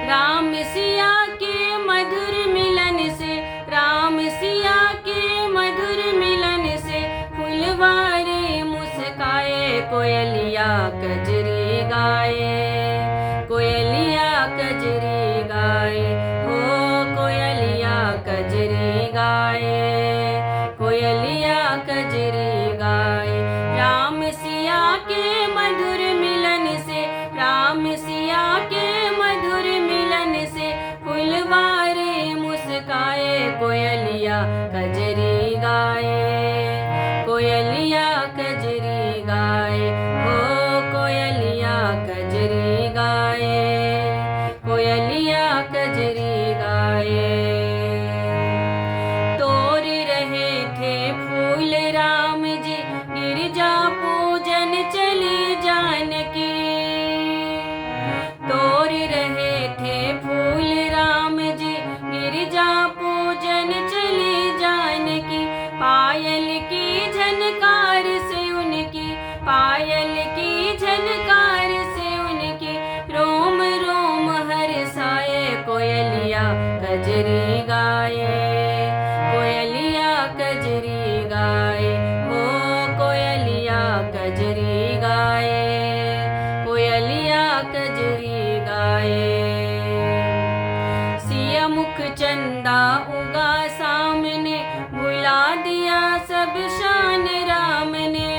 राम सिया के मधुर मिलन से, राम सिया के मधुर मिलन से, फुलवारी मुस्काए, कोयलिया कजरी गाए, कोयलिया कजरी गाए, हो कोयलिया कजरी गाए, कोयलिया कजरी गाए। राम सिया के मधुर मिलन से, राम सिया के मधुर मिलन से, फुलवारी मुस्काए, कोयलिया कजरी गाए, कोयलिया कजरी गाए, हो कोयलिया कजरी गाए, कोयलिया कजरी गाए। तोड़ रहे थे फूल राम जी, गिरजा पूजन चली जानकी, तोड़ रहे थे फूल राम जी, गिरजा पूजन चली जानकी। पायल की झनकार से उनकी, पायल की झनकार से उनकी, रोम रोम हर्षाए, कोयलिया कजरी गाए, कोयलिया कजरी गाए, हो कोयलिया कजरी गाए, कोयलिया कजरी गाए। सिया मुख चंदा उगा सामने, भुला दिया सब शान राम ने,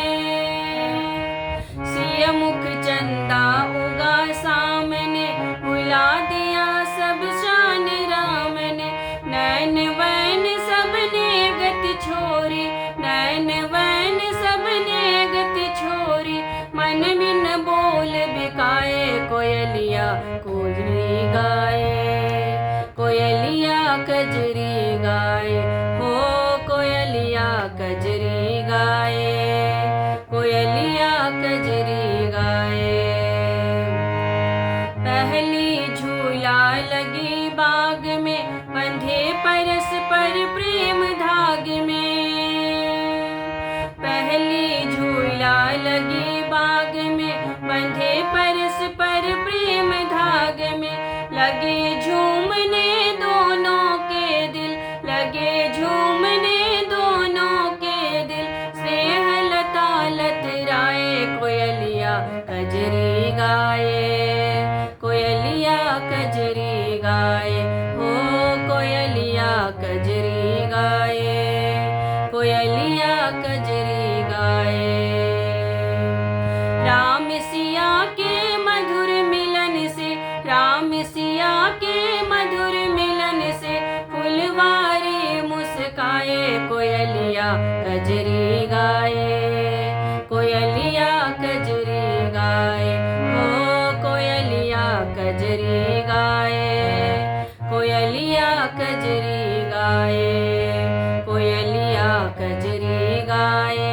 सिया मुख चंदा उगा सामने, भुला दिया सब शान राम ने। नैन वैन सबने गति छोरी, नैन वैन सबने गति छोरी, मन बिन बोल बिकाए, कोयलिया कजरी गाए, कोयलिया कजरी गाए, हो कोयलिया कजरी गाए, कोयलिया कजरी गाए। पहली झूला लगी बाग में, बंधे परस्पर प्रेम धाग में, पहली झूला लगी बाग में, बंधे परस्पर प्रेम धाग में। लगे झूमने दोनों के दिल, लगे झूमने दोनों के दिल, स्नेह लता लतराए, कोयलिया कजरी गाए, कोयलिया कजरी गाए, हो कोयलिया कजरी गाए, कोयलिया कजरी गाए। राम सिया के मधुर मिलन से, राम सिया के मधुर मिलन से, फुलवारी मुस्काए, कोयलिया कजरी गाए, कोयलिया कजरी गाए, हो कोयलिया कजरी गाए, कोयलिया कजरी गाए, कोयलिया कजरी गाए।